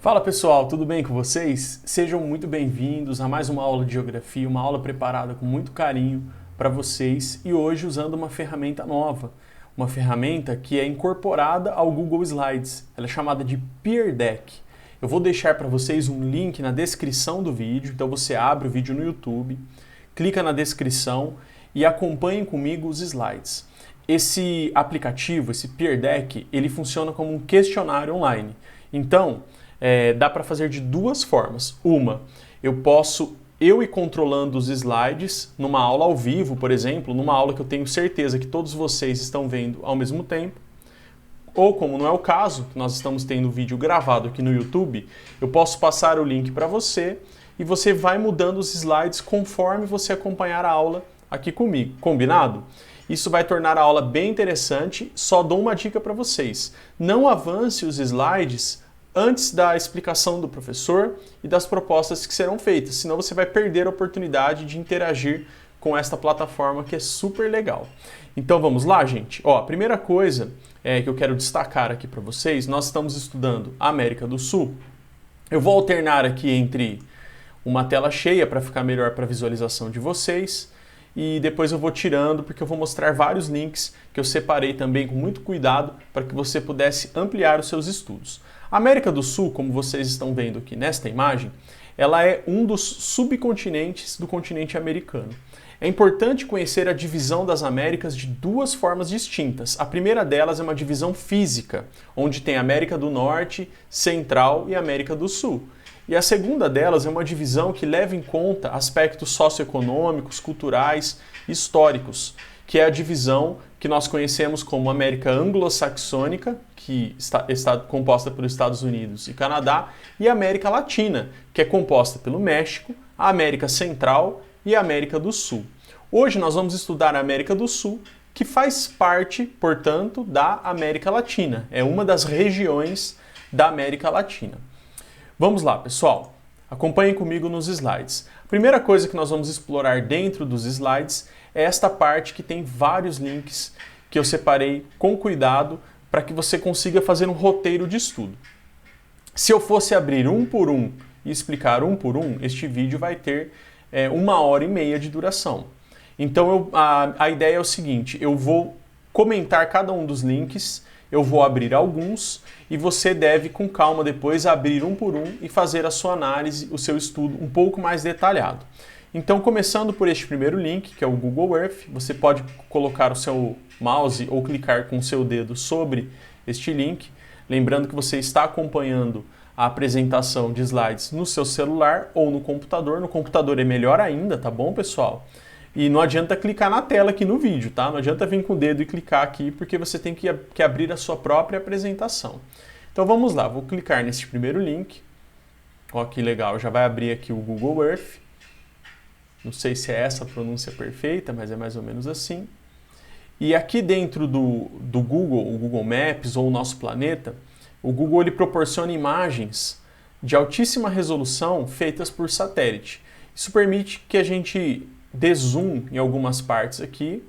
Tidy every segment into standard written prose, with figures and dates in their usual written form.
Fala pessoal, tudo bem com vocês? Sejam muito bem-vindos a mais uma aula de geografia, uma aula preparada com muito carinho para vocês e hoje usando uma ferramenta nova, uma ferramenta que é incorporada ao Google Slides. Ela é chamada de Peer Deck. Eu vou deixar para vocês um link na descrição do vídeo, então você abre o vídeo no YouTube, clica na descrição e acompanhe comigo os slides. Esse aplicativo, esse Peer Deck, ele funciona como um questionário online. Então, dá para fazer de duas formas. Uma, eu posso ir controlando os slides numa aula ao vivo, por exemplo, numa aula que eu tenho certeza que todos vocês estão vendo ao mesmo tempo. Ou, como não é o caso, nós estamos tendo o vídeo gravado aqui no YouTube, eu posso passar o link para você e você vai mudando os slides conforme você acompanhar a aula aqui comigo. Combinado? Isso vai tornar a aula bem interessante. Só dou uma dica para vocês. Não avance os slides antes da explicação do professor e das propostas que serão feitas, senão você vai perder a oportunidade de interagir com esta plataforma que é super legal. Então vamos lá, gente? Ó, a primeira coisa que eu quero destacar aqui para vocês, nós estamos estudando a América do Sul. Eu vou alternar aqui entre uma tela cheia para ficar melhor para a visualização de vocês e depois eu vou tirando porque eu vou mostrar vários links que eu separei também com muito cuidado para que você pudesse ampliar os seus estudos. A América do Sul, como vocês estão vendo aqui nesta imagem, ela é um dos subcontinentes do continente americano. É importante conhecer a divisão das Américas de duas formas distintas. A primeira delas é uma divisão física, onde tem América do Norte, Central e América do Sul. E a segunda delas é uma divisão que leva em conta aspectos socioeconômicos, culturais e históricos, que é a divisão que nós conhecemos como América Anglo-Saxônica, que está composta pelos Estados Unidos e Canadá, e a América Latina, que é composta pelo México, a América Central e a América do Sul. Hoje nós vamos estudar a América do Sul, que faz parte, portanto, da América Latina. É uma das regiões da América Latina. Vamos lá, pessoal. Acompanhem comigo nos slides. A primeira coisa que nós vamos explorar dentro dos slides é esta parte que tem vários links que eu separei com cuidado para que você consiga fazer um roteiro de estudo. Se eu fosse abrir um por um e explicar um por um, este vídeo vai ter 1h30 de duração. Então a ideia é o seguinte, eu vou comentar cada um dos links, eu vou abrir alguns e você deve com calma depois abrir um por um e fazer a sua análise, o seu estudo um pouco mais detalhado. Então, começando por este primeiro link, que é o Google Earth, você pode colocar o seu mouse ou clicar com o seu dedo sobre este link, lembrando que você está acompanhando a apresentação de slides no seu celular ou no computador. No computador é melhor ainda, tá bom, pessoal? E não adianta clicar na tela aqui no vídeo, tá? Não adianta vir com o dedo e clicar aqui, porque você tem que abrir a sua própria apresentação. Então vamos lá, vou clicar nesse primeiro link. Ó, que legal, já vai abrir aqui o Google Earth. Não sei se é essa a pronúncia perfeita, mas é mais ou menos assim. E aqui dentro do Google, o Google Maps ou o nosso planeta, o Google ele proporciona imagens de altíssima resolução feitas por satélite. Isso permite que a gente dê zoom em algumas partes aqui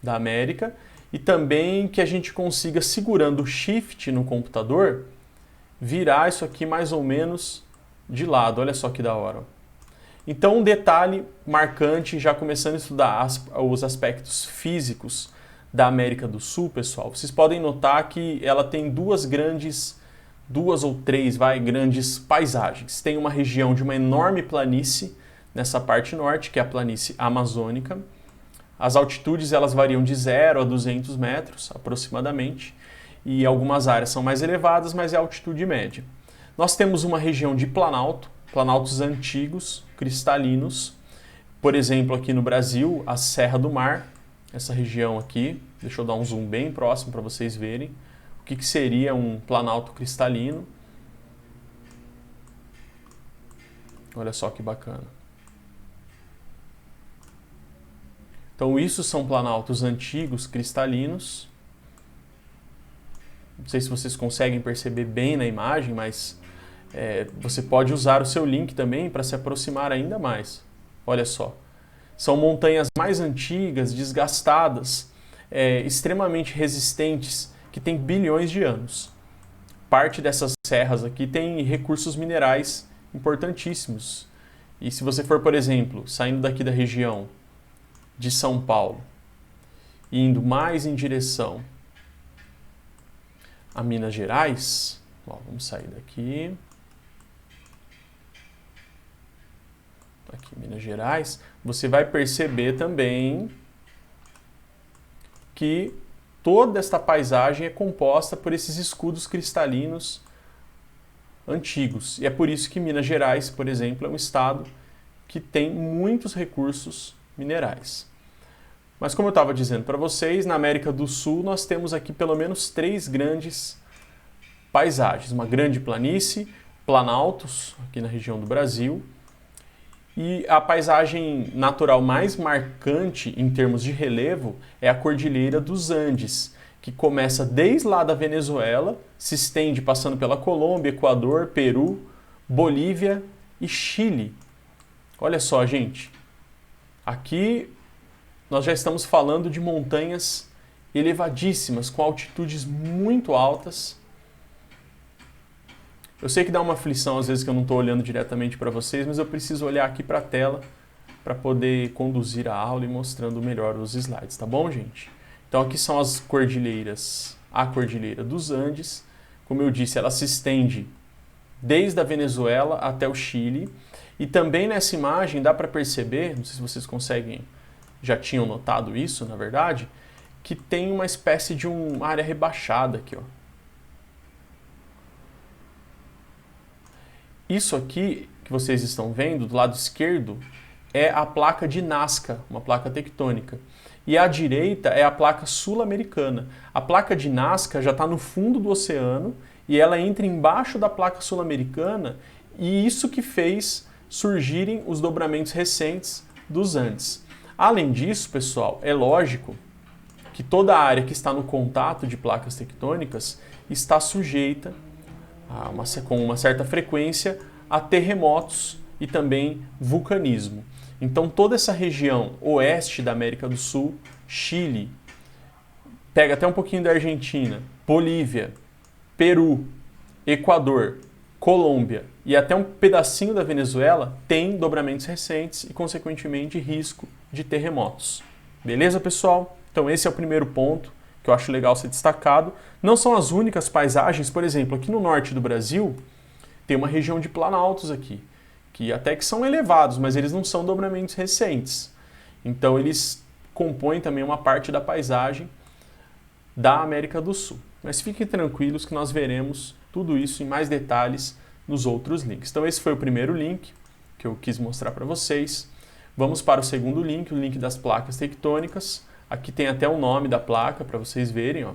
da América e também que a gente consiga, segurando o Shift no computador, virar isso aqui mais ou menos de lado. Olha só que da hora. Então, um detalhe marcante, já começando a estudar os aspectos físicos da América do Sul, pessoal, vocês podem notar que ela tem duas ou três grandes paisagens. Tem uma região de uma enorme planície nessa parte norte, que é a planície amazônica. As altitudes elas variam de 0 a 200 metros, aproximadamente, e algumas áreas são mais elevadas, mas é a altitude média. Nós temos uma região de planaltos antigos, cristalinos. Por exemplo, aqui no Brasil, a Serra do Mar, essa região aqui, deixa eu dar um zoom bem próximo para vocês verem o que seria um planalto cristalino. Olha só que bacana. Então isso são planaltos antigos, cristalinos. Não sei se vocês conseguem perceber bem na imagem, mas você pode usar o seu link também para se aproximar ainda mais. Olha só. São montanhas mais antigas, desgastadas, extremamente resistentes, que têm bilhões de anos. Parte dessas serras aqui têm recursos minerais importantíssimos. E se você for, por exemplo, saindo daqui da região de São Paulo, e indo mais em direção a Minas Gerais, ó, vamos sair daqui. Aqui, Minas Gerais, você vai perceber também que toda esta paisagem é composta por esses escudos cristalinos antigos. E é por isso que Minas Gerais, por exemplo, é um estado que tem muitos recursos minerais. Mas como eu estava dizendo para vocês, na América do Sul nós temos aqui pelo menos 3 grandes paisagens. Uma grande planície, planaltos, aqui na região do Brasil, e a paisagem natural mais marcante em termos de relevo é a Cordilheira dos Andes, que começa desde lá da Venezuela, se estende passando pela Colômbia, Equador, Peru, Bolívia e Chile. Olha só, gente, aqui nós já estamos falando de montanhas elevadíssimas, com altitudes muito altas. Eu sei que dá uma aflição às vezes que eu não estou olhando diretamente para vocês, mas eu preciso olhar aqui para a tela para poder conduzir a aula e mostrando melhor os slides, tá bom, gente? Então aqui são as cordilheiras, a Cordilheira dos Andes. Como eu disse, ela se estende desde a Venezuela até o Chile. E também nessa imagem dá para perceber, não sei se vocês conseguem, já tinham notado isso, na verdade, que tem uma espécie de uma área rebaixada aqui, ó. Isso aqui que vocês estão vendo do lado esquerdo é a placa de Nazca, uma placa tectônica. E à direita é a placa sul-americana. A placa de Nazca já está no fundo do oceano e ela entra embaixo da placa sul-americana, e isso que fez surgirem os dobramentos recentes dos Andes. Além disso, pessoal, é lógico que toda a área que está no contato de placas tectônicas está sujeita com uma certa frequência a terremotos e também vulcanismo. Então toda essa região oeste da América do Sul, Chile, pega até um pouquinho da Argentina, Bolívia, Peru, Equador, Colômbia e até um pedacinho da Venezuela tem dobramentos recentes e, consequentemente, risco de terremotos. Beleza, pessoal? Então esse é o primeiro ponto que eu acho legal ser destacado. Não são as únicas paisagens, por exemplo, aqui no norte do Brasil tem uma região de planaltos aqui, que até que são elevados, mas eles não são dobramentos recentes. Então eles compõem também uma parte da paisagem da América do Sul. Mas fiquem tranquilos que nós veremos tudo isso em mais detalhes nos outros links. Então esse foi o primeiro link que eu quis mostrar para vocês. Vamos para o segundo link, o link das placas tectônicas. Aqui tem até o nome da placa para vocês verem, ó.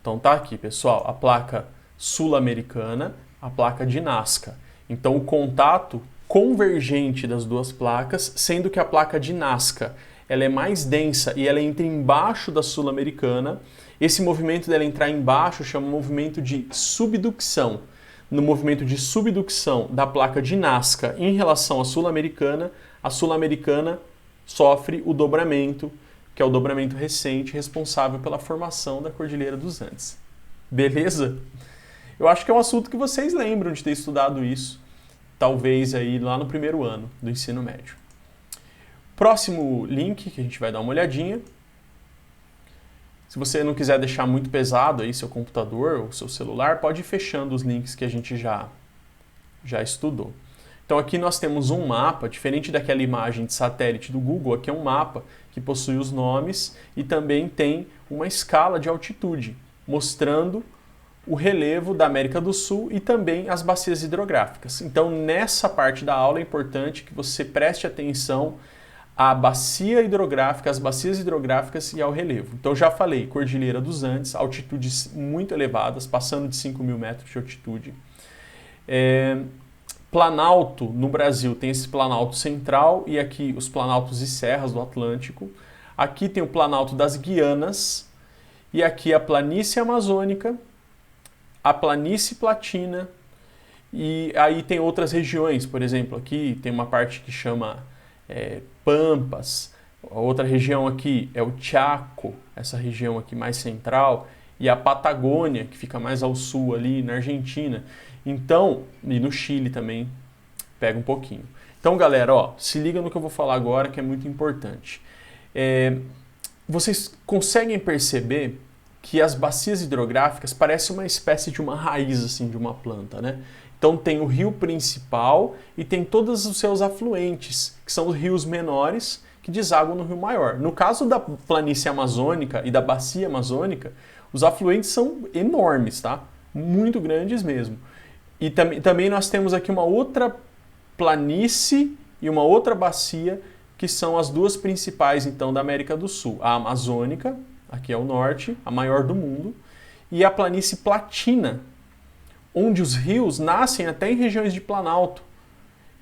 Então tá aqui, pessoal, a placa sul-americana, a placa de Nazca. Então o contato convergente das duas placas, sendo que a placa de Nazca ela é mais densa e ela entra embaixo da sul-americana. Esse movimento dela entrar embaixo chama movimento de subducção. No movimento de subducção da placa de Nazca em relação à sul-americana, a sul-americana sofre o dobramento, que é o dobramento recente responsável pela formação da Cordilheira dos Andes. Beleza? Eu acho que é um assunto que vocês lembram de ter estudado isso, talvez aí lá no primeiro ano do ensino médio. Próximo link que a gente vai dar uma olhadinha. Se você não quiser deixar muito pesado aí seu computador ou seu celular, pode ir fechando os links que a gente já estudou. Então aqui nós temos um mapa, diferente daquela imagem de satélite do Google, aqui é um mapa que possui os nomes e também tem uma escala de altitude, mostrando o relevo da América do Sul e também as bacias hidrográficas. Então nessa parte da aula é importante que você preste atenção à bacia hidrográfica, às bacias hidrográficas e ao relevo. Então já falei, Cordilheira dos Andes, altitudes muito elevadas, passando de 5.000 metros de altitude. Planalto no Brasil tem esse Planalto Central e aqui os Planaltos e Serras do Atlântico. Aqui tem o Planalto das Guianas e aqui a Planície Amazônica, a Planície Platina e aí tem outras regiões, por exemplo, aqui tem uma parte que chama Pampas, a outra região aqui é o Chaco, essa região aqui mais central, e a Patagônia, que fica mais ao sul ali na Argentina. Então, e no Chile também pega um pouquinho. Então, galera, ó, se liga no que eu vou falar agora, que é muito importante. Vocês conseguem perceber que as bacias hidrográficas parecem uma espécie de uma raiz assim de uma planta, né? Então tem o rio principal e tem todos os seus afluentes, que são os rios menores que desaguam no rio maior. No caso da planície amazônica e da bacia amazônica, os afluentes são enormes, tá? Muito grandes mesmo. E também nós temos aqui uma outra planície e uma outra bacia, que são as duas principais, então, da América do Sul. A amazônica, aqui é o norte, a maior do mundo, e a planície platina, onde os rios nascem até em regiões de planalto.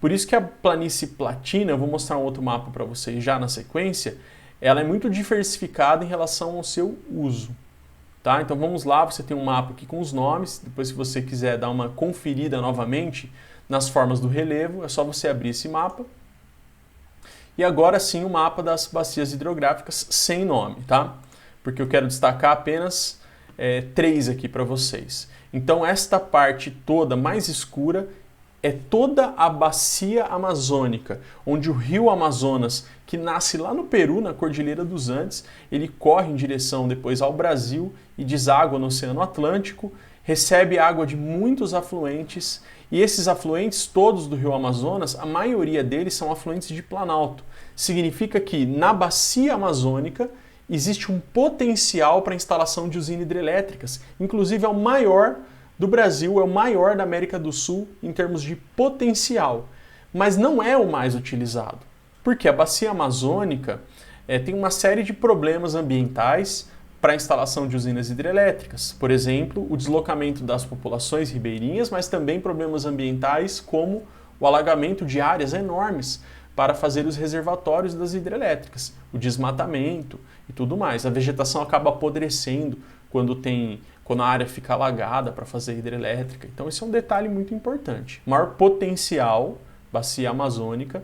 Por isso que a planície platina, eu vou mostrar um outro mapa para vocês já na sequência, ela é muito diversificada em relação ao seu uso. Tá? Então vamos lá, você tem um mapa aqui com os nomes, depois se você quiser dar uma conferida novamente nas formas do relevo, é só você abrir esse mapa. E agora sim o mapa das bacias hidrográficas sem nome, tá? Porque eu quero destacar apenas 3 aqui para vocês. Então esta parte toda mais escura é toda a bacia amazônica, onde o rio Amazonas, que nasce lá no Peru, na Cordilheira dos Andes, ele corre em direção depois ao Brasil e deságua no Oceano Atlântico, recebe água de muitos afluentes, e esses afluentes todos do rio Amazonas, a maioria deles são afluentes de planalto. Significa que na bacia amazônica existe um potencial para a instalação de usinas hidrelétricas, inclusive é o maior do Brasil, é o maior da América do Sul em termos de potencial, mas não é o mais utilizado, porque a bacia amazônica tem uma série de problemas ambientais para a instalação de usinas hidrelétricas. Por exemplo, o deslocamento das populações ribeirinhas, mas também problemas ambientais como o alagamento de áreas enormes para fazer os reservatórios das hidrelétricas, o desmatamento e tudo mais. A vegetação acaba apodrecendo quando a área fica alagada para fazer hidrelétrica. Então esse é um detalhe muito importante. Maior potencial, bacia amazônica.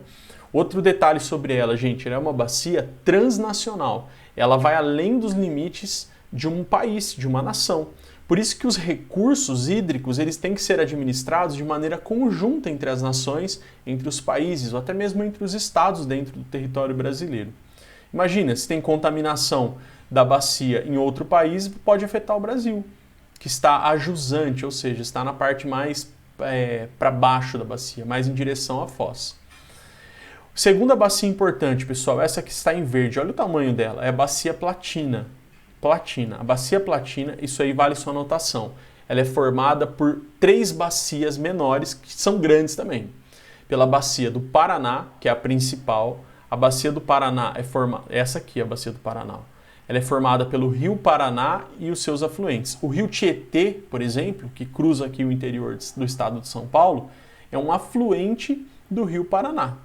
Outro detalhe sobre ela, gente, ela é uma bacia transnacional. Ela vai além dos limites de um país, de uma nação. Por isso que os recursos hídricos eles têm que ser administrados de maneira conjunta entre as nações, entre os países, ou até mesmo entre os estados dentro do território brasileiro. Imagina, se tem contaminação da bacia em outro país, pode afetar o Brasil, que está a jusante, ou seja, está na parte mais para baixo da bacia, mais em direção à foz. Segunda bacia importante, pessoal, essa que está em verde, olha o tamanho dela, é a bacia platina. A bacia platina, isso aí vale sua anotação. Ela é formada por 3 bacias menores, que são grandes também. Pela bacia do Paraná, que é a principal. A bacia do Paraná é formada, essa aqui é a bacia do Paraná. Ela é formada pelo rio Paraná e os seus afluentes. O rio Tietê, por exemplo, que cruza aqui o interior do estado de São Paulo, é um afluente do rio Paraná.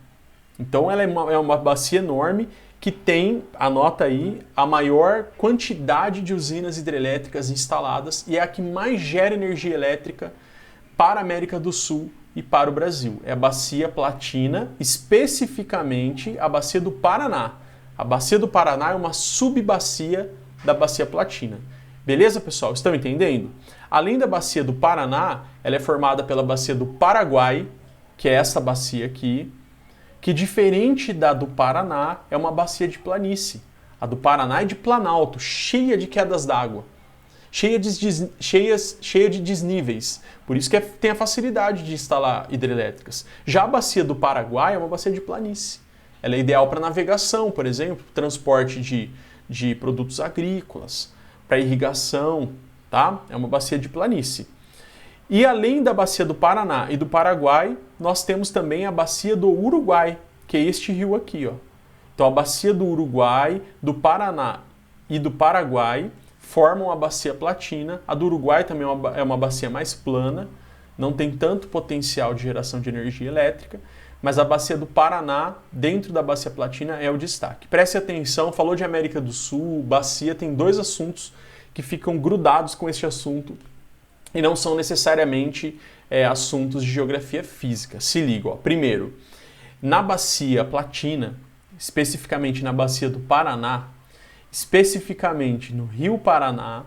Então ela é uma bacia enorme que tem, anota aí, a maior quantidade de usinas hidrelétricas instaladas e é a que mais gera energia elétrica para a América do Sul e para o Brasil. É a bacia platina, especificamente a bacia do Paraná. A bacia do Paraná é uma subbacia da bacia platina. Beleza, pessoal? Estão entendendo? Além da bacia do Paraná, ela é formada pela bacia do Paraguai, que é essa bacia aqui, que diferente da do Paraná, é uma bacia de planície. A do Paraná é de planalto, cheia de quedas d'água, cheia de desníveis. Por isso que tem a facilidade de instalar hidrelétricas. Já a bacia do Paraguai é uma bacia de planície. Ela é ideal para navegação, por exemplo, transporte de produtos agrícolas, para irrigação, tá? É uma bacia de planície. E além da bacia do Paraná e do Paraguai, nós temos também a bacia do Uruguai, que é este rio aqui, ó. Então a bacia do Uruguai, do Paraná e do Paraguai formam a bacia platina. A do Uruguai também é uma bacia mais plana, não tem tanto potencial de geração de energia elétrica, mas a bacia do Paraná, dentro da bacia platina, é o destaque. Preste atenção, falou de América do Sul, bacia, tem 2 assuntos que ficam grudados com este assunto e não são necessariamente assuntos de geografia física. Se liga, ó. Primeiro, na bacia platina, especificamente na bacia do Paraná, especificamente no Rio Paraná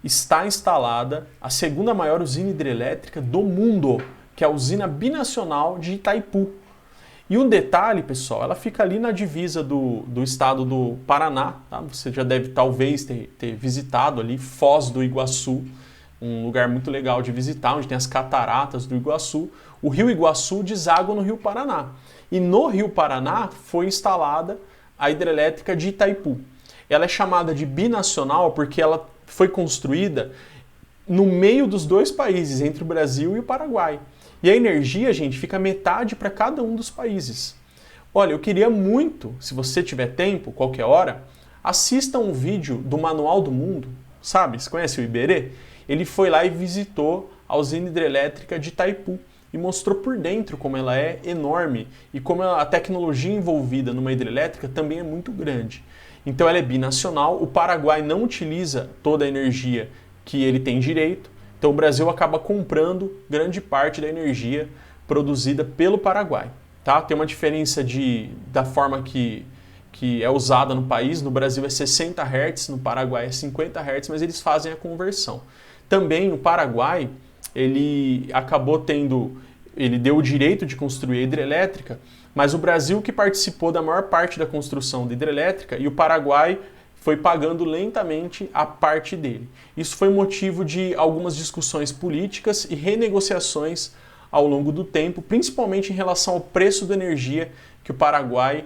está instalada a segunda maior usina hidrelétrica do mundo, que é a usina binacional de Itaipu. E um detalhe, pessoal, ela fica ali na divisa do estado do Paraná, tá? Você já deve talvez ter visitado ali Foz do Iguaçu, um lugar muito legal de visitar, onde tem as cataratas do Iguaçu. O rio Iguaçu deságua no rio Paraná. E no rio Paraná foi instalada a hidrelétrica de Itaipu. Ela é chamada de binacional porque ela foi construída no meio dos dois países, entre o Brasil e o Paraguai. E a energia, gente, fica metade para cada um dos países. Olha, eu queria muito, se você tiver tempo, qualquer hora, assista um vídeo do Manual do Mundo, sabe? Você conhece o Iberê? Ele foi lá e visitou a usina hidrelétrica de Itaipu e mostrou por dentro como ela é enorme e como a tecnologia envolvida numa hidrelétrica também é muito grande. Então ela é binacional, o Paraguai não utiliza toda a energia que ele tem direito, então o Brasil acaba comprando grande parte da energia produzida pelo Paraguai. Tá? Tem uma diferença da forma que é usada no país, no Brasil é 60 Hz, no Paraguai é 50 Hz, mas eles fazem a conversão. Também o Paraguai, ele deu o direito de construir a hidrelétrica, mas o Brasil que participou da maior parte da construção da hidrelétrica e o Paraguai foi pagando lentamente a parte dele. Isso foi motivo de algumas discussões políticas e renegociações ao longo do tempo, principalmente em relação ao preço da energia que o Paraguai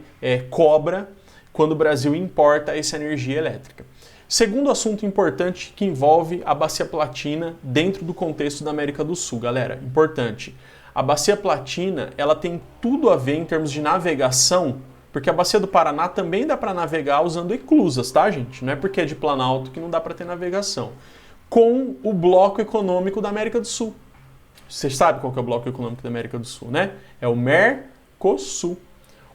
cobra quando o Brasil importa essa energia elétrica. Segundo assunto importante que envolve a Bacia Platina dentro do contexto da América do Sul, galera, importante. A Bacia Platina, ela tem tudo a ver em termos de navegação, porque a Bacia do Paraná também dá para navegar usando eclusas, tá, gente? Não é porque é de Planalto que não dá para ter navegação. Com o bloco econômico da América do Sul. Você sabe qual que é o bloco econômico da América do Sul, né? É o Mercosul.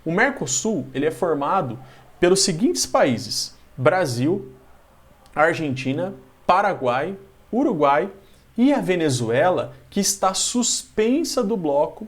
O Mercosul, ele é formado pelos seguintes países: Brasil, Argentina, Paraguai, Uruguai e a Venezuela, que está suspensa do bloco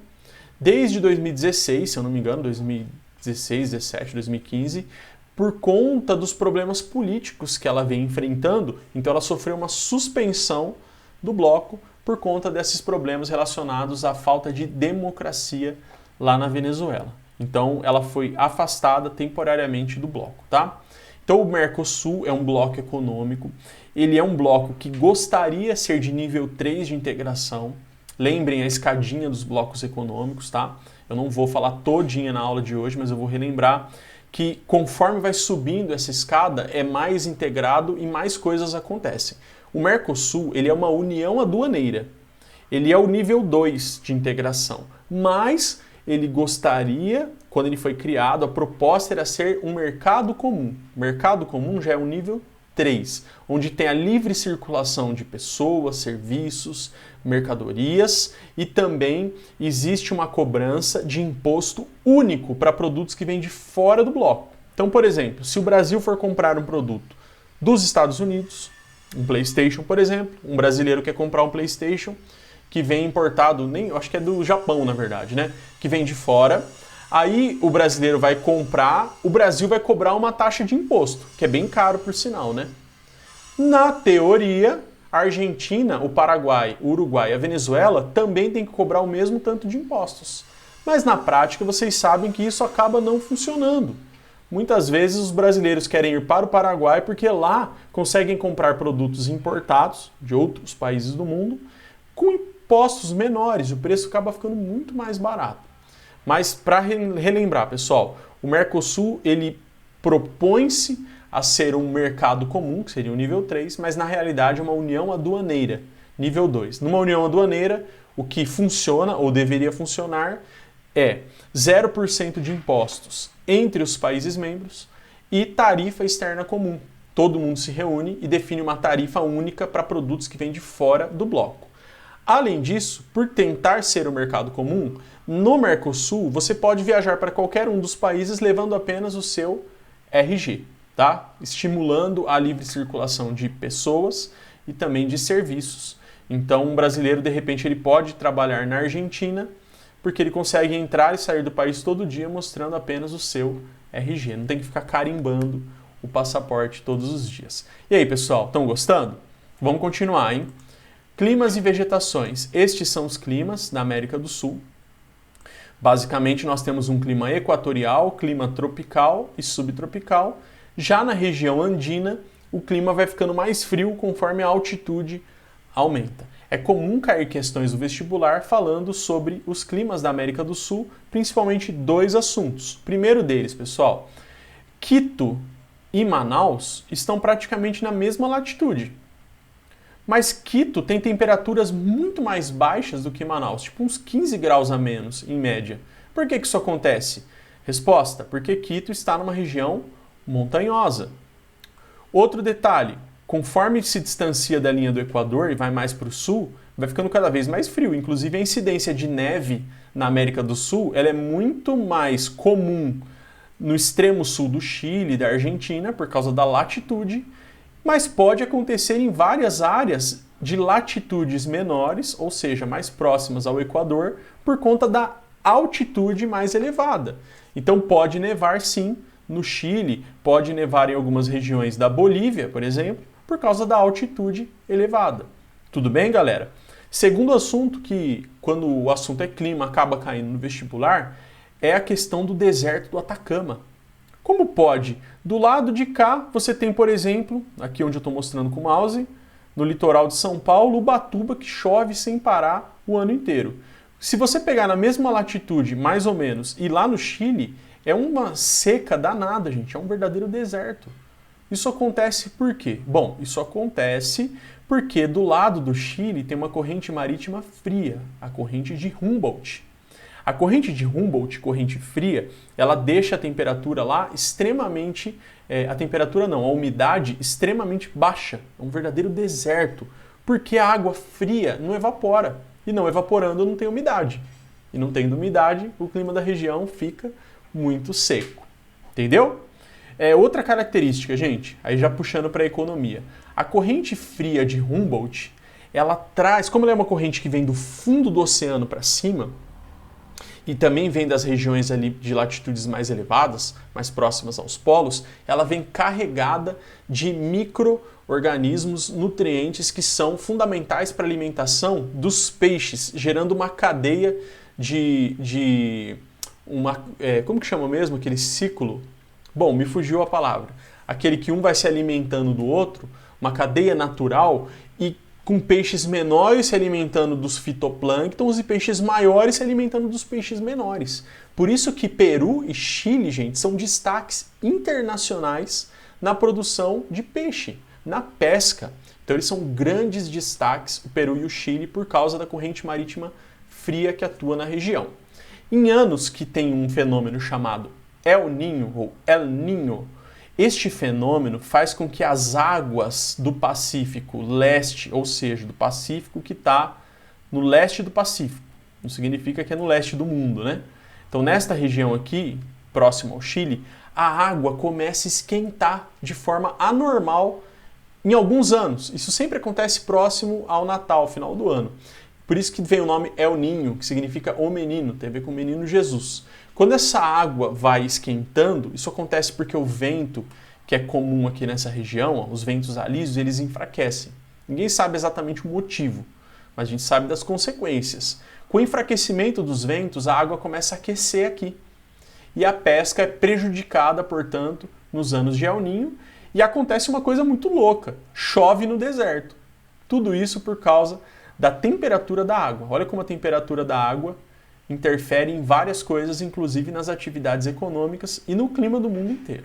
desde 2016, se eu não me engano, 2016, 17, 2015, por conta dos problemas políticos que ela vem enfrentando. Então ela sofreu uma suspensão do bloco por conta desses problemas relacionados à falta de democracia lá na Venezuela. Então ela foi afastada temporariamente do bloco, tá? Então o Mercosul é um bloco econômico, ele é um bloco que gostaria de ser de nível 3 de integração. Lembrem a escadinha dos blocos econômicos, tá? Eu não vou falar todinha na aula de hoje, mas eu vou relembrar que conforme vai subindo essa escada, é mais integrado e mais coisas acontecem. O Mercosul, ele é uma união aduaneira. Ele é o nível 2 de integração, mas ele gostaria, quando ele foi criado, a proposta era ser um mercado comum. Mercado comum já é um nível 3, onde tem a livre circulação de pessoas, serviços, mercadorias e também existe uma cobrança de imposto único para produtos que vêm de fora do bloco. Então, por exemplo, se o Brasil for comprar um produto dos Estados Unidos, um PlayStation, por exemplo, um brasileiro quer comprar um PlayStation que vem importado, eu acho que é do Japão, na verdade, né? Que vem de fora. Aí o brasileiro vai comprar, o Brasil vai cobrar uma taxa de imposto, que é bem caro por sinal, né? Na teoria, a Argentina, o Paraguai, o Uruguai e a Venezuela também tem que cobrar o mesmo tanto de impostos. Mas na prática vocês sabem que isso acaba não funcionando. Muitas vezes os brasileiros querem ir para o Paraguai porque lá conseguem comprar produtos importados de outros países do mundo com impostos menores, o preço acaba ficando muito mais barato. Mas para relembrar, pessoal, o Mercosul ele propõe-se a ser um mercado comum, que seria o nível 3, mas na realidade é uma união aduaneira, nível 2. Numa união aduaneira, o que funciona ou deveria funcionar é 0% de impostos entre os países membros e tarifa externa comum. Todo mundo se reúne e define uma tarifa única para produtos que vêm de fora do bloco. Além disso, por tentar ser o mercado comum, no Mercosul você pode viajar para qualquer um dos países levando apenas o seu RG, tá? Estimulando a livre circulação de pessoas e também de serviços. Então, um brasileiro, de repente, ele pode trabalhar na Argentina porque ele consegue entrar e sair do país todo dia mostrando apenas o seu RG. Não tem que ficar carimbando o passaporte todos os dias. E aí, pessoal, estão gostando? Vamos continuar, hein? Climas e vegetações. Estes são os climas da América do Sul. Basicamente, nós temos um clima equatorial, clima tropical e subtropical. Já na região andina, o clima vai ficando mais frio conforme a altitude aumenta. É comum cair questões do vestibular falando sobre os climas da América do Sul, principalmente dois assuntos. Primeiro deles, pessoal, Quito e Manaus estão praticamente na mesma latitude. Mas Quito tem temperaturas muito mais baixas do que Manaus, tipo uns 15 graus a menos, em média. Por que isso acontece? Resposta, porque Quito está numa região montanhosa. Outro detalhe, conforme se distancia da linha do Equador e vai mais para o sul, vai ficando cada vez mais frio. Inclusive a incidência de neve na América do Sul ela é muito mais comum no extremo sul do Chile e da Argentina, por causa da latitude, mas pode acontecer em várias áreas de latitudes menores, ou seja, mais próximas ao Equador, por conta da altitude mais elevada. Então pode nevar sim no Chile, pode nevar em algumas regiões da Bolívia, por exemplo, por causa da altitude elevada. Tudo bem, galera? Segundo assunto que, quando o assunto é clima, acaba caindo no vestibular, é a questão do deserto do Atacama. Como pode? Do lado de cá, você tem, por exemplo, aqui onde eu estou mostrando com o mouse, no litoral de São Paulo, Ubatuba, que chove sem parar o ano inteiro. Se você pegar na mesma latitude, mais ou menos, e lá no Chile, é uma seca danada, gente, é um verdadeiro deserto. Isso acontece por quê? Bom, isso acontece porque do lado do Chile tem uma corrente marítima fria, a corrente de Humboldt. A corrente de Humboldt, corrente fria, ela deixa a temperatura lá extremamente, a umidade extremamente baixa. É um verdadeiro deserto, porque a água fria não evapora. E não evaporando não tem umidade. E não tendo umidade, o clima da região fica muito seco. Entendeu? Outra característica, gente, aí já puxando para a economia. A corrente fria de Humboldt, ela traz, como ela é uma corrente que vem do fundo do oceano para cima, e também vem das regiões ali de latitudes mais elevadas, mais próximas aos polos, ela vem carregada de micro-organismos, nutrientes que são fundamentais para a alimentação dos peixes, gerando uma cadeia como que chama mesmo aquele ciclo? Bom, me fugiu a palavra. Aquele que um vai se alimentando do outro, uma cadeia natural, e com peixes menores se alimentando dos fitoplânctons e peixes maiores se alimentando dos peixes menores. Por isso que Peru e Chile, gente, são destaques internacionais na produção de peixe, na pesca. Então eles são grandes destaques, o Peru e o Chile, por causa da corrente marítima fria que atua na região. Em anos que tem um fenômeno chamado El Niño ou El Niño, este fenômeno faz com que as águas do Pacífico leste, ou seja, do Pacífico que está no leste do Pacífico, não significa que é no leste do mundo, né? Então, nesta região aqui, próximo ao Chile, a água começa a esquentar de forma anormal em alguns anos. Isso sempre acontece próximo ao Natal, final do ano. Por isso que vem o nome El Niño, que significa o menino, tem a ver com o menino Jesus. Quando essa água vai esquentando, isso acontece porque o vento, que é comum aqui nessa região, os ventos alísios, eles enfraquecem. Ninguém sabe exatamente o motivo, mas a gente sabe das consequências. Com o enfraquecimento dos ventos, a água começa a aquecer aqui. E a pesca é prejudicada, portanto, nos anos de El Niño, e acontece uma coisa muito louca, chove no deserto. Tudo isso por causa da temperatura da água. Olha como a temperatura da água interfere em várias coisas, inclusive nas atividades econômicas e no clima do mundo inteiro.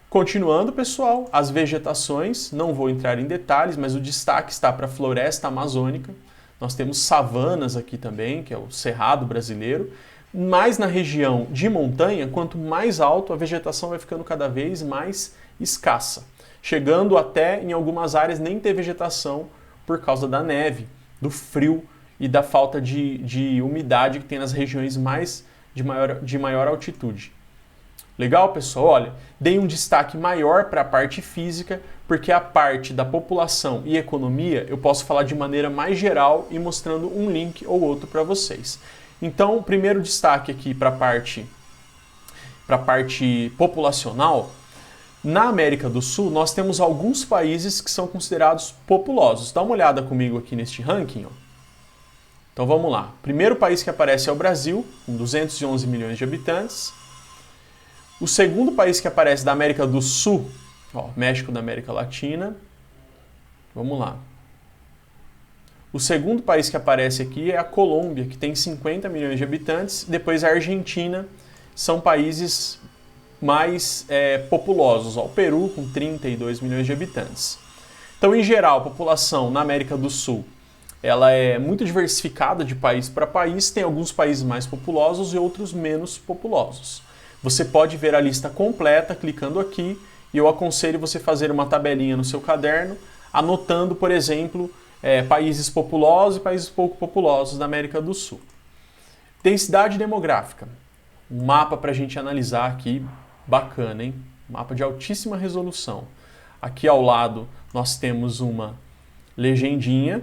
Continuando, pessoal, as vegetações, não vou entrar em detalhes, mas o destaque está para a floresta amazônica. Nós temos savanas aqui também, que é o cerrado brasileiro, mas na região de montanha, quanto mais alto, a vegetação vai ficando cada vez mais escassa, chegando até, em algumas áreas, nem ter vegetação por causa da neve, do frio e da falta de umidade que tem nas regiões de maior altitude. Legal, pessoal? Olha, dei um destaque maior para a parte física, porque a parte da população e economia eu posso falar de maneira mais geral e mostrando um link ou outro para vocês. Então, o primeiro destaque aqui para a parte populacional, Na América do Sul, nós temos alguns países que são considerados populosos. Dá uma olhada comigo aqui neste ranking. Ó. Então vamos lá. O primeiro país que aparece é o Brasil, com 211 milhões de habitantes. O segundo país que aparece da América do Sul, ó, México da América Latina. Vamos lá. O segundo país que aparece aqui é a Colômbia, que tem 50 milhões de habitantes. Depois a Argentina, são países mais populosos. Ó, o Peru, com 32 milhões de habitantes. Então, em geral, a população na América do Sul ela é muito diversificada de país para país. Tem alguns países mais populosos e outros menos populosos. Você pode ver a lista completa clicando aqui e eu aconselho você fazer uma tabelinha no seu caderno, anotando, por exemplo, países populosos e países pouco populosos da América do Sul. Densidade demográfica. Um mapa para a gente analisar aqui, bacana, hein? Mapa de altíssima resolução. Aqui ao lado nós temos uma legendinha.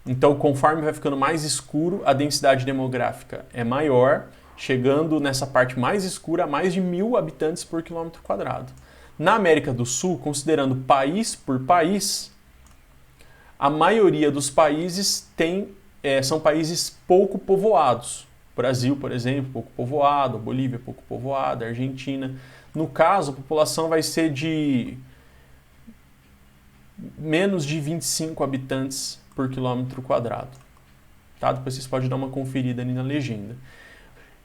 Então, conforme vai ficando mais escuro, a densidade demográfica é maior, chegando nessa parte mais escura a mais de 1.000 habitantes por quilômetro quadrado. Na América do Sul, considerando país por país, a maioria dos países são países pouco povoados. Brasil, por exemplo, pouco povoado, Bolívia, pouco povoada, Argentina. No caso, a população vai ser de menos de 25 habitantes por quilômetro quadrado. Tá? Depois vocês podem dar uma conferida ali na legenda.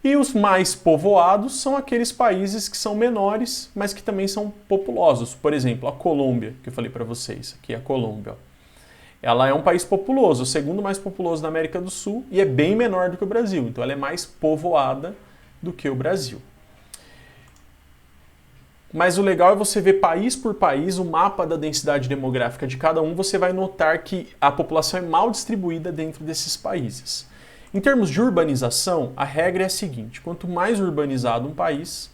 E os mais povoados são aqueles países que são menores, mas que também são populosos. Por exemplo, a Colômbia, que eu falei para vocês, aqui é a Colômbia. Ó. Ela é um país populoso, o segundo mais populoso da América do Sul, e é bem menor do que o Brasil. Então ela é mais povoada do que o Brasil. Mas o legal é você ver país por país o mapa da densidade demográfica de cada um. Você vai notar que a população é mal distribuída dentro desses países. Em termos de urbanização, a regra é a seguinte: quanto mais urbanizado um país,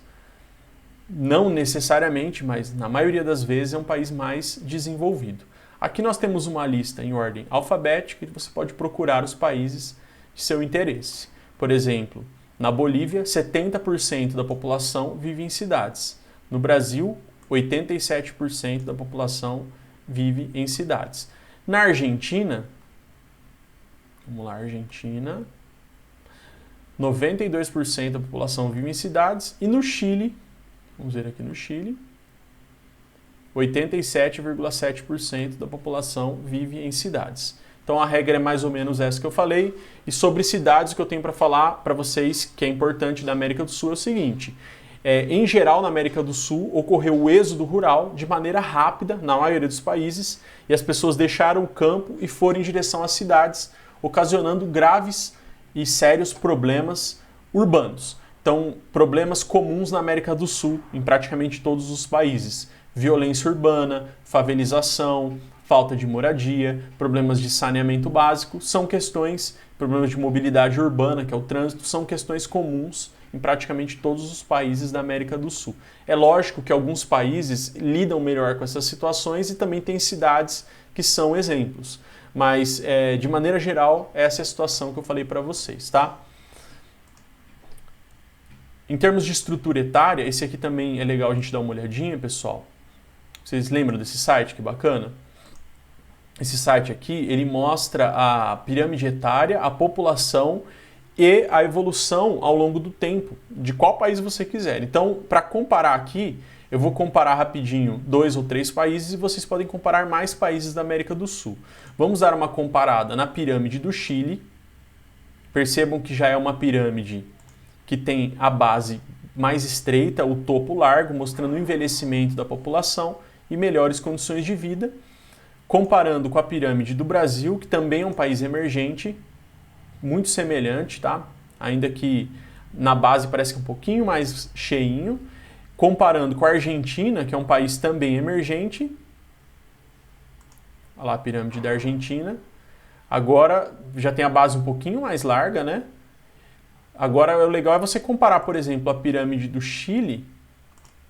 não necessariamente, mas na maioria das vezes é um país mais desenvolvido. Aqui nós temos uma lista em ordem alfabética e você pode procurar os países de seu interesse. Por exemplo, na Bolívia, 70% da população vive em cidades. No Brasil, 87% da população vive em cidades. Na Argentina, vamos lá, Argentina, 92% da população vive em cidades. E no Chile, vamos ver aqui no Chile, 87,7% da população vive em cidades. Então a regra é mais ou menos essa que eu falei. E sobre cidades, o que eu tenho para falar para vocês, que é importante da América do Sul, é o seguinte. Em geral, na América do Sul, ocorreu o êxodo rural de maneira rápida, na maioria dos países, e as pessoas deixaram o campo e foram em direção às cidades, ocasionando graves e sérios problemas urbanos. Então, problemas comuns na América do Sul, em praticamente todos os países. Violência urbana, favelização, falta de moradia, problemas de saneamento básico, são questões, problemas de mobilidade urbana, que é o trânsito, são questões comuns em praticamente todos os países da América do Sul. É lógico que alguns países lidam melhor com essas situações e também tem cidades que são exemplos. Mas, de maneira geral, essa é a situação que eu falei para vocês, tá? Em termos de estrutura etária, esse aqui também é legal a gente dar uma olhadinha, pessoal. Vocês lembram desse site? Que bacana. Esse site aqui, ele mostra a pirâmide etária, a população e a evolução ao longo do tempo, de qual país você quiser. Então, para comparar aqui, eu vou comparar rapidinho 2 ou 3 países e vocês podem comparar mais países da América do Sul. Vamos dar uma comparada na pirâmide do Chile. Percebam que já é uma pirâmide que tem a base mais estreita, o topo largo, mostrando o envelhecimento da população e melhores condições de vida. Comparando com a pirâmide do Brasil, que também é um país emergente, muito semelhante, tá? Ainda que na base parece que é um pouquinho mais cheinho. Comparando com a Argentina, que é um país também emergente. Olha lá a pirâmide da Argentina. Agora já tem a base um pouquinho mais larga, né? Agora o legal é você comparar, por exemplo, a pirâmide do Chile.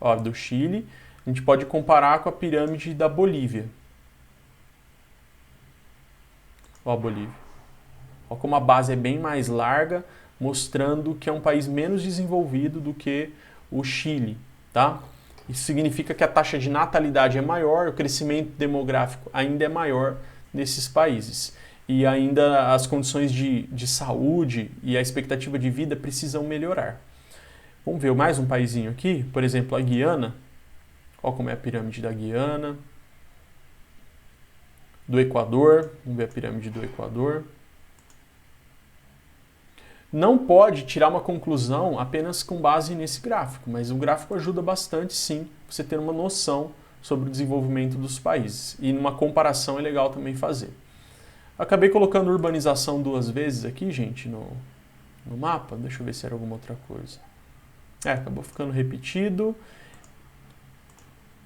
Ó, do Chile, a gente pode comparar com a pirâmide da Bolívia. Ó, a Bolívia. Ó, como a base é bem mais larga, mostrando que é um país menos desenvolvido do que o Chile, tá? Isso significa que a taxa de natalidade é maior, o crescimento demográfico ainda é maior nesses países. E ainda as condições de saúde e a expectativa de vida precisam melhorar. Vamos ver mais um paísinho aqui, por exemplo, a Guiana. Olha como é a pirâmide da Guiana. Do Equador, vamos ver a pirâmide do Equador. Não pode tirar uma conclusão apenas com base nesse gráfico, mas o gráfico ajuda bastante, sim, você ter uma noção sobre o desenvolvimento dos países. E numa comparação é legal também fazer. Acabei colocando urbanização 2 vezes aqui, gente, no mapa. Deixa eu ver se era alguma outra coisa. Acabou ficando repetido.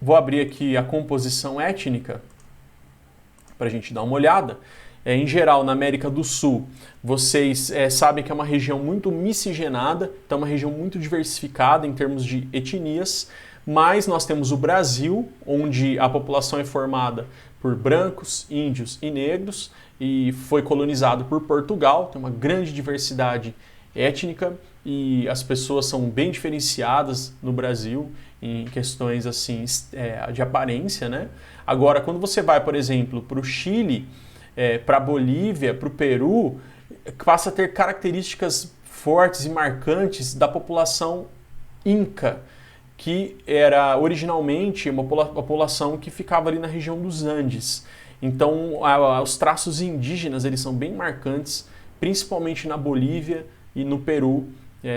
Vou abrir aqui a composição étnica para a gente dar uma olhada. Em geral, na América do Sul, vocês sabem que é uma região muito miscigenada, então é uma região muito diversificada em termos de etnias, mas nós temos o Brasil, onde a população é formada por brancos, índios e negros, e foi colonizado por Portugal, tem uma grande diversidade étnica, e as pessoas são bem diferenciadas no Brasil em questões assim de aparência, né? Agora, quando você vai, por exemplo, para o Chile, para a Bolívia, para o Peru, passa a ter características fortes e marcantes da população inca, que era originalmente uma população que ficava ali na região dos Andes. Então, os traços indígenas eles são bem marcantes, principalmente na Bolívia e no Peru.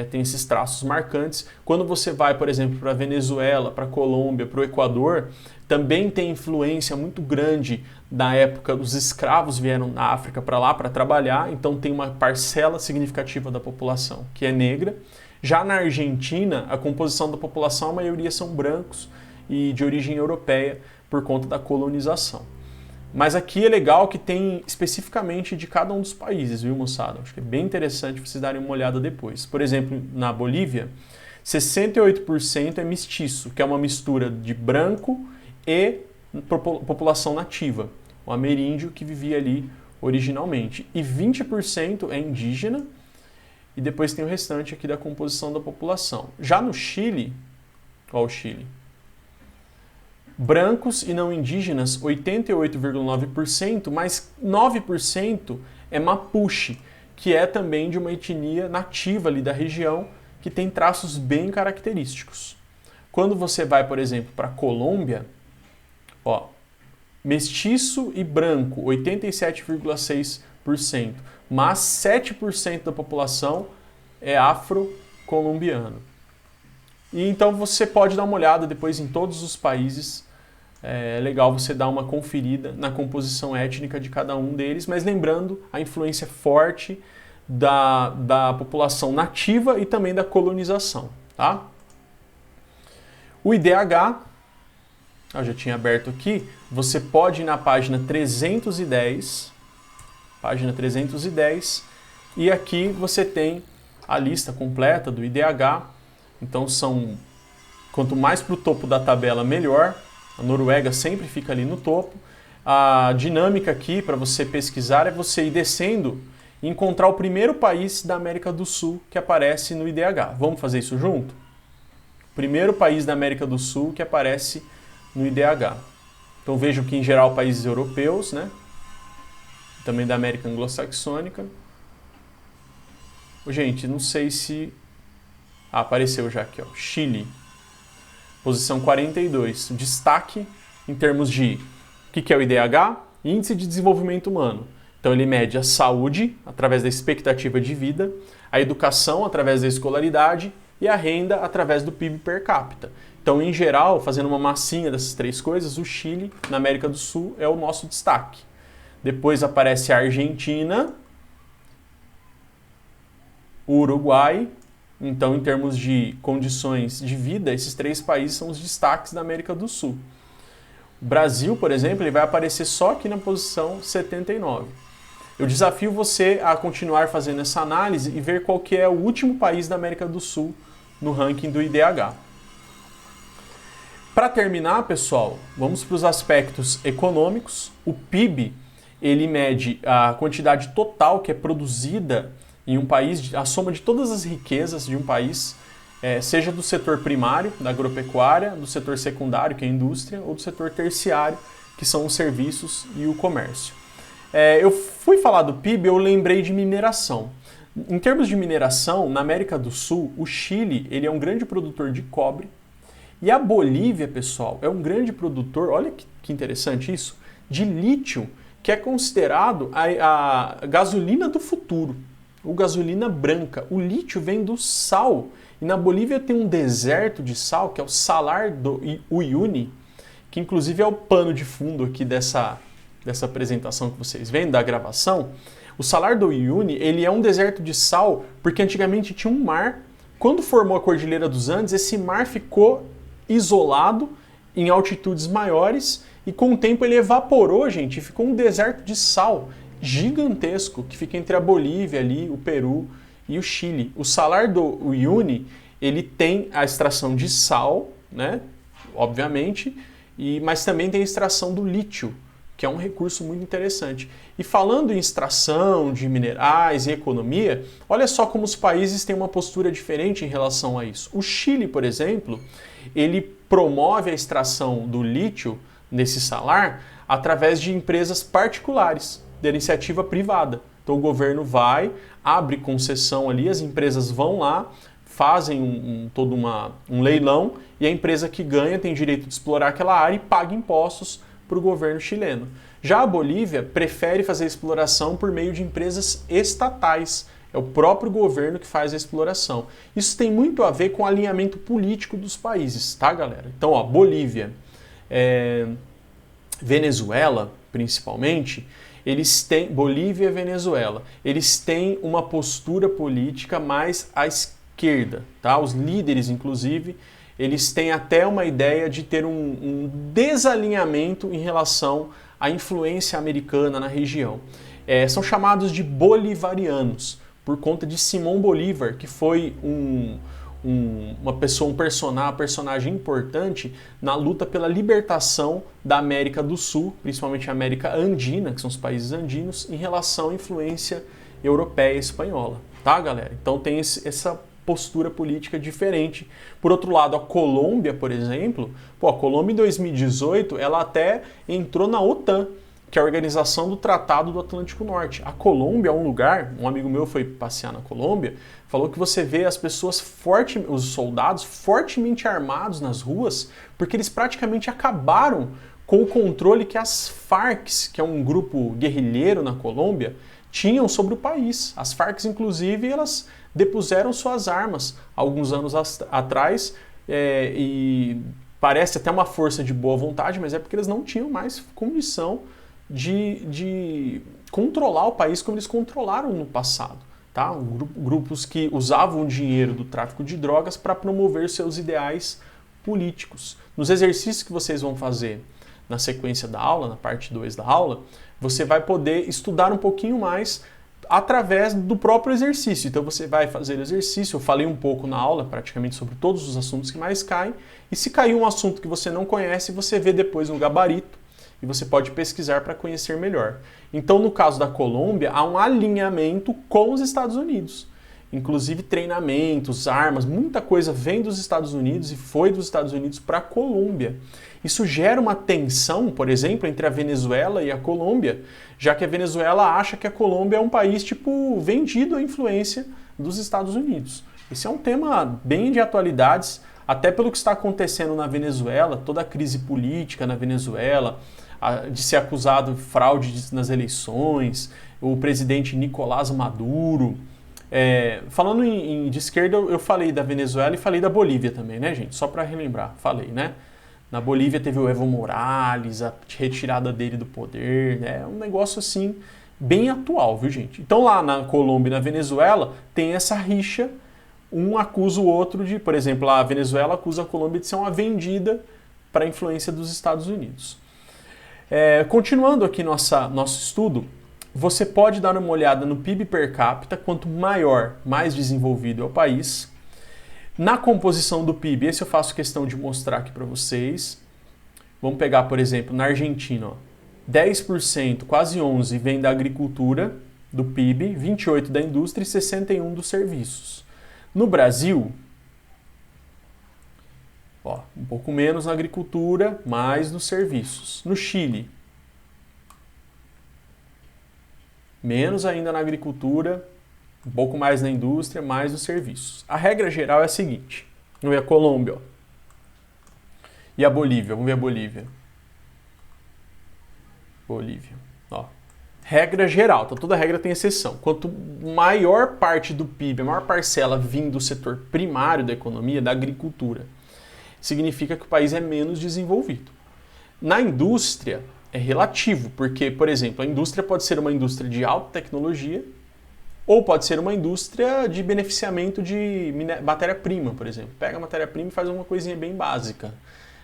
Tem esses traços marcantes. Quando você vai, por exemplo, para a Venezuela, para a Colômbia, para o Equador, também tem influência muito grande da época dos escravos vieram da África para lá para trabalhar, então tem uma parcela significativa da população que é negra. Já na Argentina, a composição da população, a maioria são brancos e de origem europeia por conta da colonização. Mas aqui é legal que tem especificamente de cada um dos países, viu, moçada? Acho que é bem interessante vocês darem uma olhada depois. Por exemplo, na Bolívia, 68% é mestiço, que é uma mistura de branco e população nativa, o ameríndio que vivia ali originalmente. E 20% é indígena, e depois tem o restante aqui da composição da população. Já no Chile, olha o Chile, brancos e não indígenas, 88,9%, mas 9% é Mapuche, que é também de uma etnia nativa ali da região, que tem traços bem característicos. Quando você vai, por exemplo, para a Colômbia, ó, mestiço e branco, 87,6%, mas 7% da população é afro-colombiano. E então você pode dar uma olhada depois em todos os países. É legal você dar uma conferida na composição étnica de cada um deles, mas lembrando a influência forte da população nativa e também da colonização, tá? O IDH, eu já tinha aberto aqui, você pode ir na página 310, e aqui você tem a lista completa do IDH. Então quanto mais para o topo da tabela, melhor. A Noruega sempre fica ali no topo. A dinâmica aqui para você pesquisar é você ir descendo e encontrar o primeiro país da América do Sul que aparece no IDH. Vamos fazer isso junto? Primeiro país da América do Sul que aparece no IDH. Então vejam que em geral países europeus, né? Também da América Anglo-Saxônica. Gente, não sei se... apareceu já aqui, ó. Chile. Posição 42. Destaque em termos de o que é o IDH? Índice de Desenvolvimento Humano. Então ele mede a saúde através da expectativa de vida, a educação através da escolaridade e a renda através do PIB per capita. Então, em geral, fazendo uma massinha dessas três coisas, o Chile, na América do Sul, é o nosso destaque. Depois aparece a Argentina, o Uruguai. Então, em termos de condições de vida, esses três países são os destaques da América do Sul. O Brasil, por exemplo, ele vai aparecer só aqui na posição 79. Eu desafio você a continuar fazendo essa análise e ver qual que é o último país da América do Sul no ranking do IDH. Para terminar, pessoal, vamos para os aspectos econômicos. O PIB, ele mede a quantidade total que é produzida em um país, a soma de todas as riquezas de um país, seja do setor primário, da agropecuária, do setor secundário, que é a indústria, ou do setor terciário, que são os serviços e o comércio. Eu fui falar do PIB, eu lembrei de mineração. Em termos de mineração, na América do Sul, o Chile ele é um grande produtor de cobre e a Bolívia, pessoal, é um grande produtor, olha que interessante isso, de lítio, que é considerado a gasolina do futuro, ou gasolina branca. O lítio vem do sal e na Bolívia tem um deserto de sal, que é o Salar do Uyuni, que inclusive é o pano de fundo aqui dessa apresentação que vocês veem, da gravação. O Salar do Uyuni, ele é um deserto de sal porque antigamente tinha um mar. Quando formou a Cordilheira dos Andes, esse mar ficou isolado em altitudes maiores e com o tempo ele evaporou, gente, e ficou um deserto de sal gigantesco que fica entre a Bolívia ali, o Peru e o Chile. O Salar do Uyuni, ele tem a extração de sal, né, obviamente, mas também tem a extração do lítio, que é um recurso muito interessante. E falando em extração de minerais e economia, olha só como os países têm uma postura diferente em relação a isso. O Chile, por exemplo, ele promove a extração do lítio nesse salar através de empresas particulares, de iniciativa privada. Então o governo vai, abre concessão ali, as empresas vão lá, fazem todo um leilão e a empresa que ganha tem direito de explorar aquela área e paga impostos para o governo chileno. Já a Bolívia prefere fazer a exploração por meio de empresas estatais. É o próprio governo que faz a exploração. Isso tem muito a ver com o alinhamento político dos países, tá, galera? Então, ó, Bolívia, Venezuela, principalmente, Bolívia e Venezuela, eles têm uma postura política mais à esquerda, tá? Os líderes, inclusive, eles têm até uma ideia de ter um desalinhamento em relação à influência americana na região. São chamados de bolivarianos, por conta de Simão Bolívar, que foi um personagem importante na luta pela libertação da América do Sul, principalmente a América Andina, que são os países andinos, em relação à influência europeia e espanhola, tá, galera? Então tem essa postura política diferente. Por outro lado, a Colômbia, por exemplo, a Colômbia em 2018, ela até entrou na OTAN, que é a Organização do Tratado do Atlântico Norte. A Colômbia é um lugar, um amigo meu foi passear na Colômbia, falou que você vê as pessoas os soldados fortemente armados nas ruas, porque eles praticamente acabaram com o controle que as Farc, que é um grupo guerrilheiro na Colômbia, tinham sobre o país. As Farc, inclusive, elas depuseram suas armas alguns anos atrás e parece até uma força de boa vontade, mas é porque eles não tinham mais condição de controlar o país como eles controlaram no passado. Tá? Grupos que usavam o dinheiro do tráfico de drogas para promover seus ideais políticos. Nos exercícios que vocês vão fazer na sequência da aula, na parte 2 da aula, você vai poder estudar um pouquinho mais através do próprio exercício. Então você vai fazer o exercício, eu falei um pouco na aula, praticamente sobre todos os assuntos que mais caem, e se cair um assunto que você não conhece, você vê depois no gabarito, e você pode pesquisar para conhecer melhor. Então, no caso da Colômbia, há um alinhamento com os Estados Unidos. Inclusive treinamentos, armas, muita coisa vem dos Estados Unidos e foi dos Estados Unidos para a Colômbia. Isso gera uma tensão, por exemplo, entre a Venezuela e a Colômbia, já que a Venezuela acha que a Colômbia é um país vendido à influência dos Estados Unidos. Esse é um tema bem de atualidades, até pelo que está acontecendo na Venezuela, toda a crise política na Venezuela, de ser acusado de fraude nas eleições, o presidente Nicolás Maduro. Falando de esquerda, eu falei da Venezuela e falei da Bolívia também, né, gente? Só para relembrar, falei, né? Na Bolívia teve o Evo Morales, a retirada dele do poder, é um negócio assim bem atual, viu, gente? Então lá na Colômbia e na Venezuela tem essa rixa, um acusa o outro de, por exemplo, a Venezuela acusa a Colômbia de ser uma vendida para a influência dos Estados Unidos. Continuando aqui nosso estudo, você pode dar uma olhada no PIB per capita, quanto maior, mais desenvolvido é o país. Na composição do PIB, esse eu faço questão de mostrar aqui para vocês. Vamos pegar, por exemplo, na Argentina, ó, 10%, quase 11% vem da agricultura, do PIB, 28% da indústria e 61% dos serviços. No Brasil, Ó, um pouco menos na agricultura, mais nos serviços. No Chile, menos ainda na agricultura, um pouco mais na indústria, mais nos serviços. A regra geral é a seguinte. Vamos ver a Colômbia. Ó. E a Bolívia? Vamos ver a Bolívia. Bolívia. Ó. Regra geral, então toda regra tem exceção. Quanto maior parte do PIB, a maior parcela vindo do setor primário da economia, da agricultura, significa que o país é menos desenvolvido. Na indústria, é relativo, porque, por exemplo, a indústria pode ser uma indústria de alta tecnologia ou pode ser uma indústria de beneficiamento de matéria-prima, por exemplo. Pega a matéria-prima e faz uma coisinha bem básica.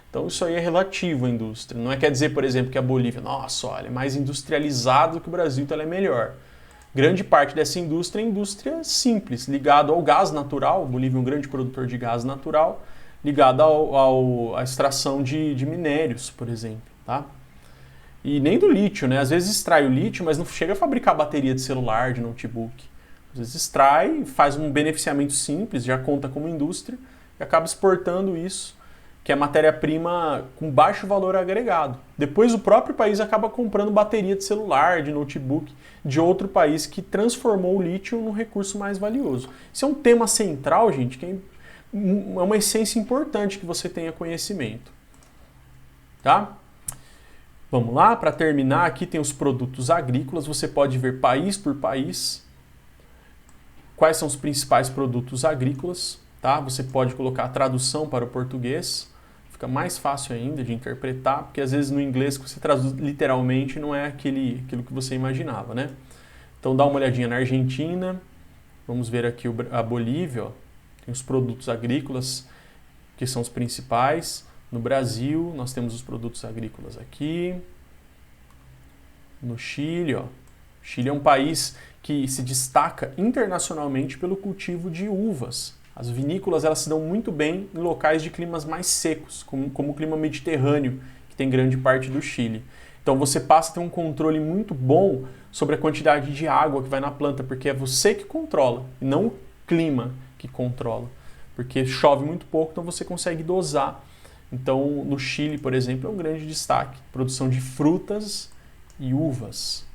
Então isso aí é relativo à indústria. Não quer dizer, por exemplo, que a Bolívia, nossa, olha, é mais industrializado que o Brasil, então ela é melhor. Grande parte dessa indústria é indústria simples, ligada ao gás natural. A Bolívia é um grande produtor de gás natural, ligado à extração de minérios, por exemplo, tá? E nem do lítio, né? Às vezes extrai o lítio, mas não chega a fabricar bateria de celular, de notebook. Às vezes extrai, faz um beneficiamento simples, já conta como indústria, e acaba exportando isso, que é matéria-prima com baixo valor agregado. Depois o próprio país acaba comprando bateria de celular, de notebook, de outro país que transformou o lítio num recurso mais valioso. Isso é um tema central, gente, que é uma essência importante que você tenha conhecimento. Tá? Vamos lá, para terminar, aqui tem os produtos agrícolas, você pode ver país por país, quais são os principais produtos agrícolas, tá? Você pode colocar a tradução para o português, fica mais fácil ainda de interpretar, porque às vezes no inglês que você traduz literalmente não é aquilo que você imaginava, né? Então dá uma olhadinha na Argentina, vamos ver aqui a Bolívia, ó, tem os produtos agrícolas que são os principais. No Brasil, nós temos os produtos agrícolas aqui. No Chile, ó. O Chile é um país que se destaca internacionalmente pelo cultivo de uvas. As vinícolas elas se dão muito bem em locais de climas mais secos, como o clima mediterrâneo, que tem grande parte do Chile. Então você passa a ter um controle muito bom sobre a quantidade de água que vai na planta, porque é você que controla, e não o clima que controla. Porque chove muito pouco, então você consegue dosar. Então, no Chile, por exemplo, é um grande destaque. Produção de frutas e uvas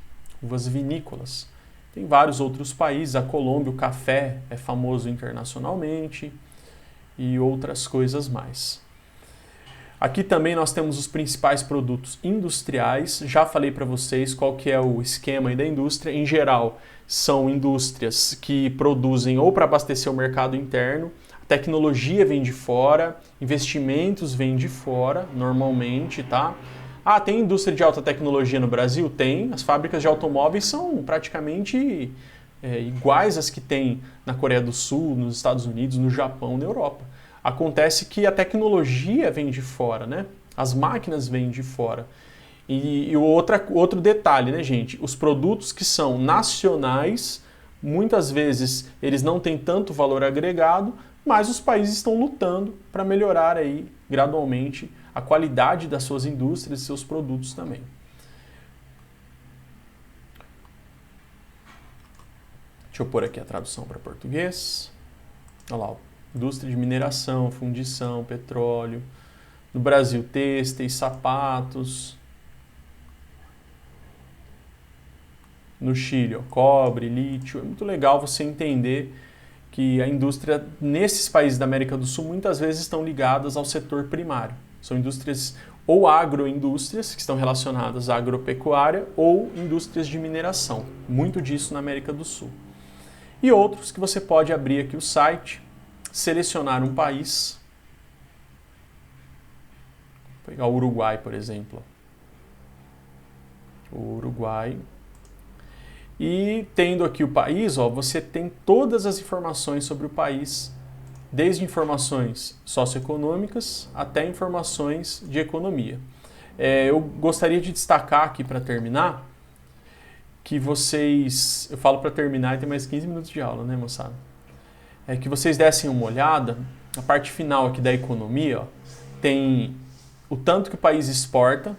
vinícolas. Tem vários outros países, a Colômbia, o café é famoso internacionalmente e outras coisas mais. Aqui também nós temos os principais produtos industriais. Já falei para vocês qual que é o esquema aí da indústria. Em geral, são indústrias que produzem ou para abastecer o mercado interno, tecnologia vem de fora, investimentos vêm de fora, normalmente, tá? Ah, tem indústria de alta tecnologia no Brasil? Tem. As fábricas de automóveis são praticamente iguais às que tem na Coreia do Sul, nos Estados Unidos, no Japão, na Europa. Acontece que a tecnologia vem de fora, né? As máquinas vêm de fora. E outro detalhe, né, gente? Os produtos que são nacionais, muitas vezes eles não têm tanto valor agregado, mas os países estão lutando para melhorar aí gradualmente a qualidade das suas indústrias e seus produtos também. Deixa eu pôr aqui a tradução para português. Olha lá, indústria de mineração, fundição, petróleo. No Brasil, têxteis, sapatos. No Chile, ó, cobre, lítio. É muito legal você entender que a indústria nesses países da América do Sul muitas vezes estão ligadas ao setor primário. São indústrias ou agroindústrias, que estão relacionadas à agropecuária, ou indústrias de mineração. Muito disso na América do Sul. E outros que você pode abrir aqui o site, selecionar um país. Vou pegar o Uruguai, por exemplo. O Uruguai. E tendo aqui o país, ó, você tem todas as informações sobre o país, desde informações socioeconômicas até informações de economia. Eu gostaria de destacar aqui para terminar, que vocês, eu falo para terminar e tem mais 15 minutos de aula, né, moçada? Que vocês dessem uma olhada, a parte final aqui da economia, ó, tem o tanto que o país exporta,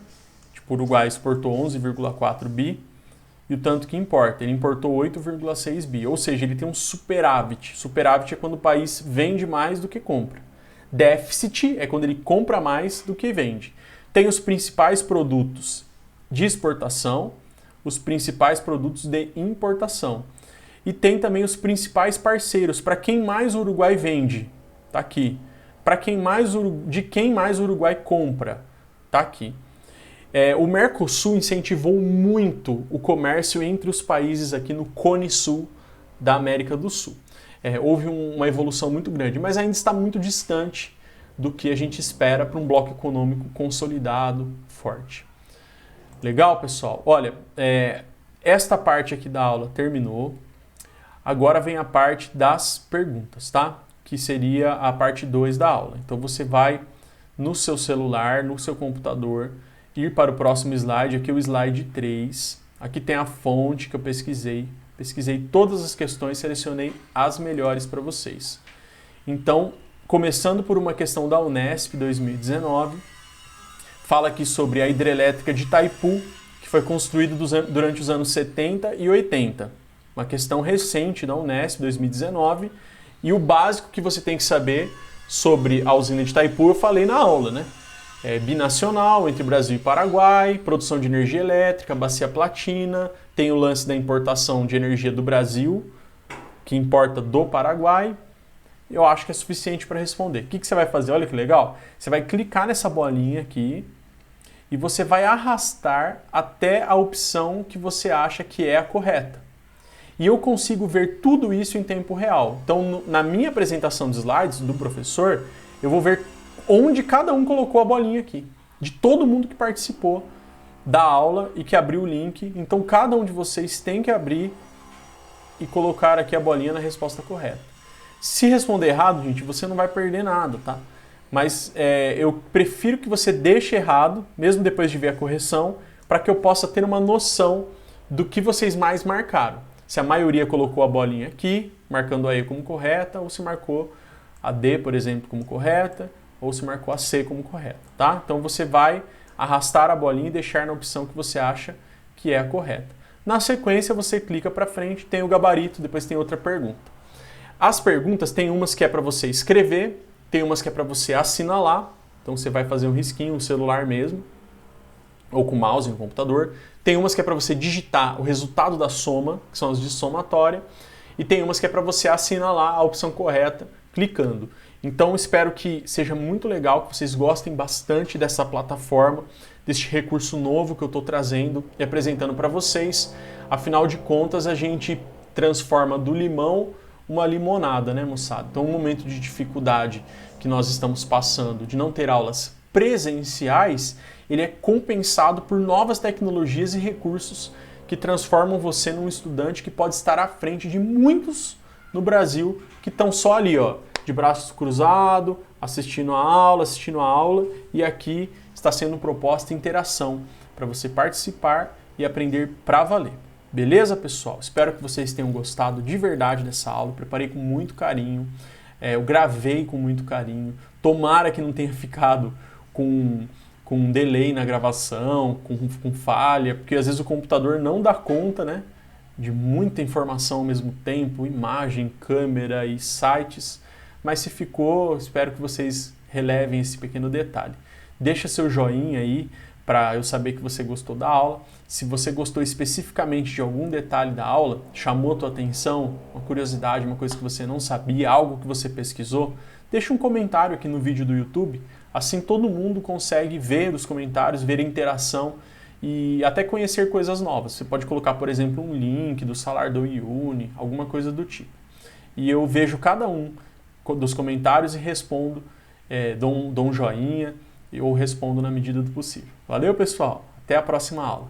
tipo o Uruguai exportou 11,4 bi, e o tanto que importa, ele importou 8,6 bi, ou seja, ele tem um superávit. Superávit é quando o país vende mais do que compra. Déficit é quando ele compra mais do que vende. Tem os principais produtos de exportação, os principais produtos de importação. E tem também os principais parceiros, para quem mais o Uruguai vende, tá aqui. Para de quem mais o Uruguai compra, tá aqui. O Mercosul incentivou muito o comércio entre os países aqui no Cone Sul da América do Sul. Houve uma evolução muito grande, mas ainda está muito distante do que a gente espera para um bloco econômico consolidado, forte. Legal, pessoal? Olha, esta parte aqui da aula terminou. Agora vem a parte das perguntas, tá? Que seria a parte 2 da aula. Então você vai no seu celular, no seu computador, ir para o próximo slide, aqui é o slide 3. Aqui tem a fonte que eu pesquisei. Pesquisei todas as questões, selecionei as melhores para vocês. Então, começando por uma questão da Unesp 2019, fala aqui sobre a hidrelétrica de Itaipu, que foi construída durante os anos 70 e 80. Uma questão recente da Unesp 2019. E o básico que você tem que saber sobre a usina de Itaipu, eu falei na aula, né? Binacional entre Brasil e Paraguai, produção de energia elétrica, bacia platina, tem o lance da importação de energia do Brasil, que importa do Paraguai. Eu acho que é suficiente para responder. O que você vai fazer? Olha que legal. Você vai clicar nessa bolinha aqui e você vai arrastar até a opção que você acha que é a correta. E eu consigo ver tudo isso em tempo real. Então, na minha apresentação de slides do professor, eu vou ver onde cada um colocou a bolinha aqui. De todo mundo que participou da aula e que abriu o link. Então, cada um de vocês tem que abrir e colocar aqui a bolinha na resposta correta. Se responder errado, gente, você não vai perder nada, tá? Mas eu prefiro que você deixe errado, mesmo depois de ver a correção, para que eu possa ter uma noção do que vocês mais marcaram. Se a maioria colocou a bolinha aqui, marcando a E como correta, ou se marcou a D, por exemplo, como correta, ou se marcou a C como correta, tá? Então você vai arrastar a bolinha e deixar na opção que você acha que é a correta. Na sequência, você clica para frente, tem o gabarito, depois tem outra pergunta. As perguntas tem umas que é para você escrever, tem umas que é para você assinalar, então você vai fazer um risquinho no celular mesmo, ou com o mouse no computador. Tem umas que é para você digitar o resultado da soma, que são as de somatória, e tem umas que é para você assinalar a opção correta clicando. Então espero que seja muito legal, que vocês gostem bastante dessa plataforma, deste recurso novo que eu estou trazendo e apresentando para vocês. Afinal de contas, a gente transforma do limão uma limonada, né, moçada? Então, um momento de dificuldade que nós estamos passando, de não ter aulas presenciais, ele é compensado por novas tecnologias e recursos que transformam você num estudante que pode estar à frente de muitos no Brasil que estão só ali, ó, de braços cruzados, assistindo a aula, e aqui está sendo proposta interação para você participar e aprender para valer. Beleza, pessoal? Espero que vocês tenham gostado de verdade dessa aula. Eu preparei com muito carinho, eu gravei com muito carinho. Tomara que não tenha ficado com um delay na gravação, com falha, porque às vezes o computador não dá conta, né, de muita informação ao mesmo tempo, imagem, câmera e sites. Mas se ficou, espero que vocês relevem esse pequeno detalhe. Deixa seu joinha aí para eu saber que você gostou da aula. Se você gostou especificamente de algum detalhe da aula, chamou a tua atenção, uma curiosidade, uma coisa que você não sabia, algo que você pesquisou, deixa um comentário aqui no vídeo do YouTube. Assim todo mundo consegue ver os comentários, ver a interação e até conhecer coisas novas. Você pode colocar, por exemplo, um link do Salar do Uyuni, alguma coisa do tipo. E eu vejo cada um dos comentários e respondo, dou um joinha ou respondo na medida do possível. Valeu, pessoal! Até a próxima aula!